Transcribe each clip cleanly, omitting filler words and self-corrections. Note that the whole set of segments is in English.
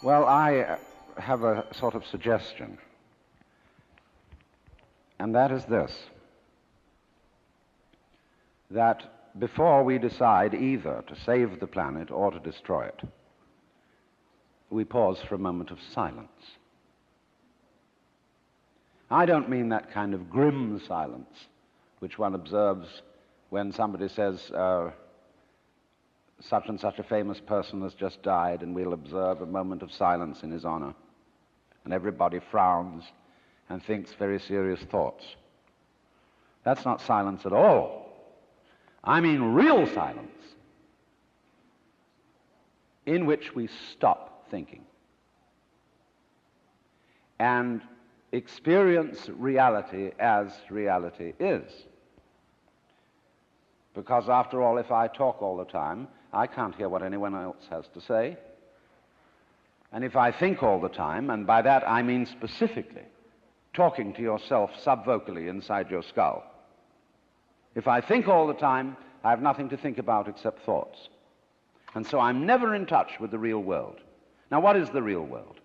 Well, I have a sort of suggestion, and that is this, that before we decide either to save the planet or to destroy it, we pause for a moment of silence. I don't mean that kind of grim silence which one observes when somebody says, such and such a famous person has just died, and we'll observe a moment of silence in his honor. And everybody frowns and thinks very serious thoughts. That's not silence at all. I mean real silence, in which we stop thinking and experience reality as reality is. Because after all, if I talk all the time, I can't hear what anyone else has to say. And if I think all the time, and by that I mean specifically talking to yourself subvocally inside your skull, if I think all the time, I have nothing to think about except thoughts. And so I'm never in touch with the real world. Now, what is the real world?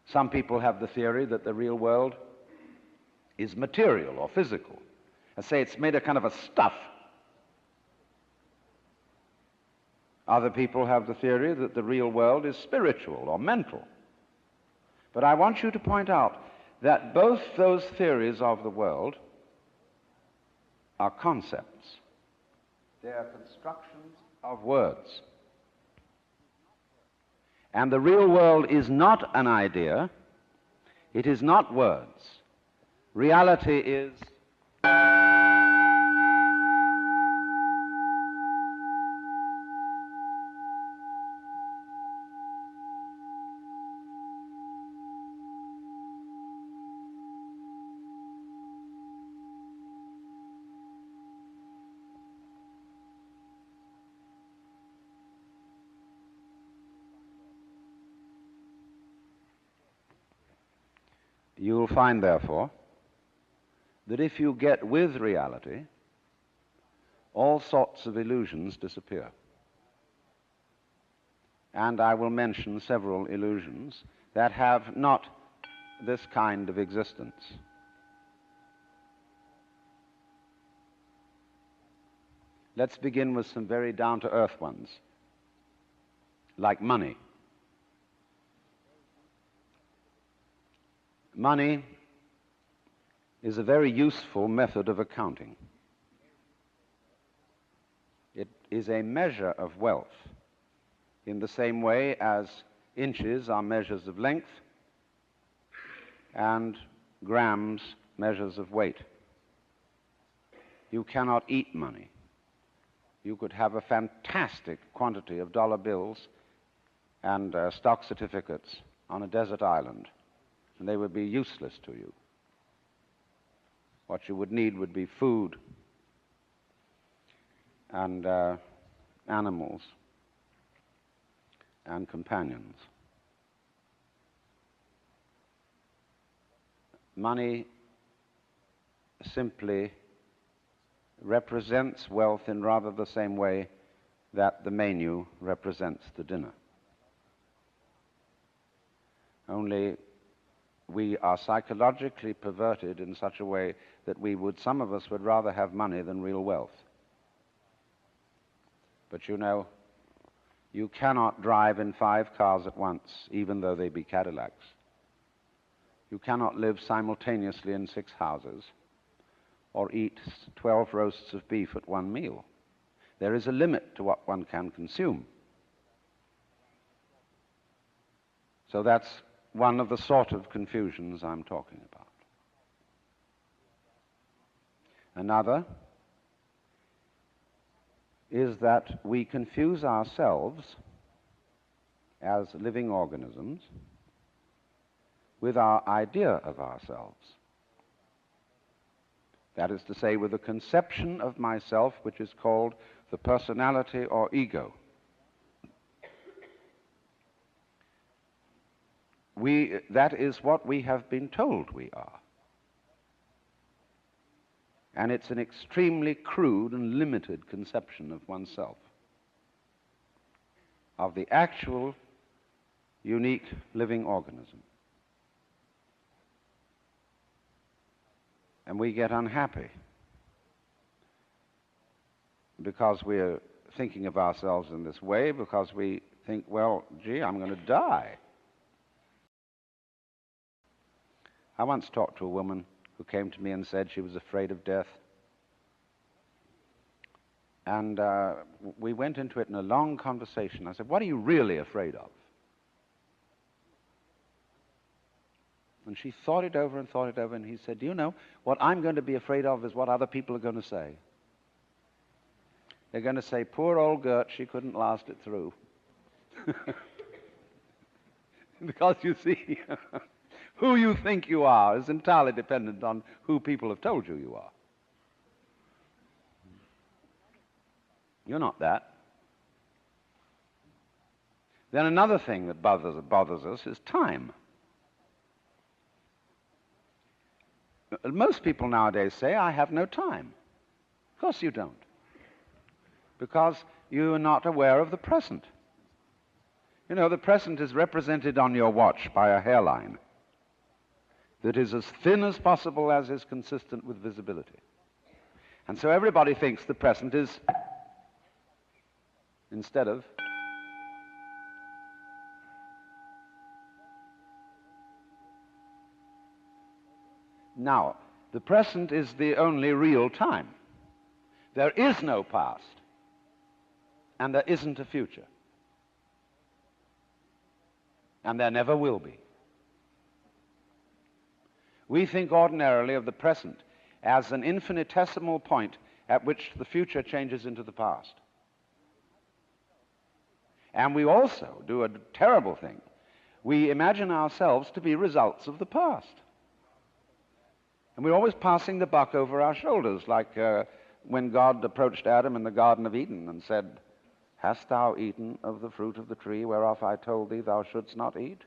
Some people have the theory that the real world is material or physical. I say it's made of kind of a stuff. Other people have the theory that the real world is spiritual or mental. But I want you to point out that both those theories of the world are concepts. They are constructions of words. And the real world is not an idea. It is not words. Reality is you will find, therefore, that if you get with reality, all sorts of illusions disappear. And I will mention several illusions that have not this kind of existence. Let's begin with some very down-to-earth ones, like money. Money is a very useful method of accounting. It is a measure of wealth in the same way as inches are measures of length and grams measures of weight. You cannot eat money. You could have a fantastic quantity of dollar bills and stock certificates on a desert island, and they would be useless to you. What you would need would be food and animals and companions. Money simply represents wealth in rather the same way that the menu represents the dinner. Only we are psychologically perverted in such a way that some of us would rather have money than real wealth. But you know, you cannot drive in 5 cars at once, even though they be Cadillacs. You cannot live simultaneously in 6 houses or eat 12 roasts of beef at one meal. There is a limit to what one can consume. So that's one of the sort of confusions I'm talking about. Another is that we confuse ourselves as living organisms with our idea of ourselves. That is to say, with a conception of myself which is called the personality or ego. That is what we have been told we are. And it's an extremely crude and limited conception of oneself. of the actual, unique living organism. And we get unhappy because we're thinking of ourselves in this way, because we think, well, gee, I'm going to die. I once talked to a woman who came to me and said she was afraid of death. And we went into it in a long conversation. I said, what are you really afraid of? And she thought it over, and he said, do you know, what I'm going to be afraid of is what other people are going to say. They're going to say, poor old Gert, she couldn't last it through. Because you see, who you think you are is entirely dependent on who people have told you you are. You're not that. Then another thing that bothers us is time. Most people nowadays say, I have no time. Of course you don't. Because you are not aware of the present. You know, the present is represented on your watch by a hairline that is as thin as possible, as is consistent with visibility. And so everybody thinks the present is, instead of, now, the present is the only real time. There is no past, and there isn't a future. And there never will be. We think ordinarily of the present as an infinitesimal point at which the future changes into the past. And we also do a terrible thing. We imagine ourselves to be results of the past. And we're always passing the buck over our shoulders, like when God approached Adam in the Garden of Eden and said, hast thou eaten of the fruit of the tree whereof I told thee thou shouldst not eat?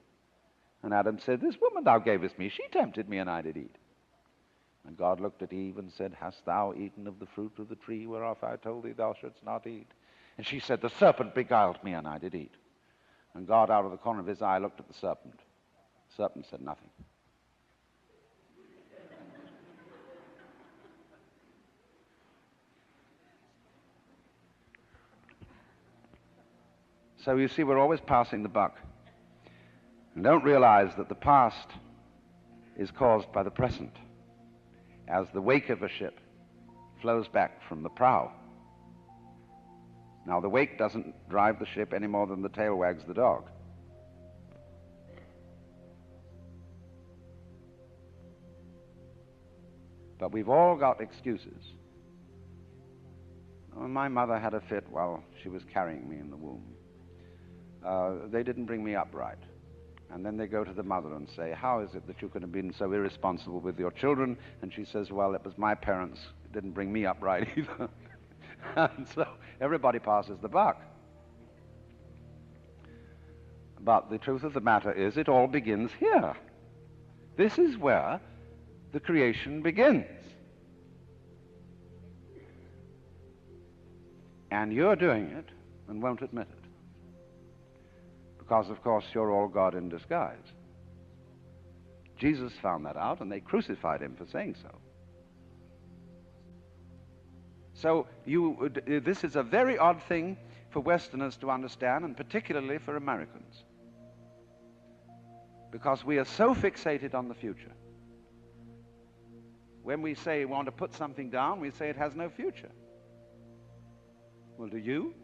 And Adam said, this woman thou gavest me, she tempted me, and I did eat. And God looked at Eve and said, hast thou eaten of the fruit of the tree whereof I told thee thou shouldst not eat? And she said, the serpent beguiled me, and I did eat. And God, out of the corner of his eye, looked at the serpent. The serpent said nothing. So you see, we're always passing the buck. And don't realize that the past is caused by the present, as the wake of a ship flows back from the prow. Now, the wake doesn't drive the ship any more than the tail wags the dog. But we've all got excuses. Oh, my mother had a fit while she was carrying me in the womb. They didn't bring me up right. And then they go to the mother and say, how is it that you could have been so irresponsible with your children? And she says, well, it was my parents who didn't bring me up right either. And so everybody passes the buck. But the truth of the matter is, it all begins here. This is where the creation begins. And you're doing it and won't admit it. Because, of course, you're all God in disguise. Jesus found that out, and they crucified him for saying so. So this is a very odd thing for Westerners to understand, and particularly for Americans. Because we are so fixated on the future. When we say we want to put something down, we say it has no future. Well, do you?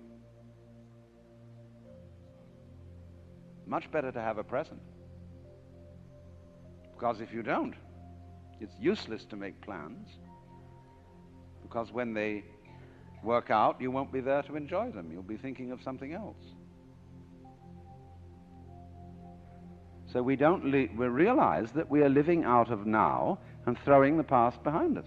Much better to have a present. Because if you don't, it's useless to make plans. Because when they work out, you won't be there to enjoy them. You'll be thinking of something else. So we realize that we are living out of now and throwing the past behind us.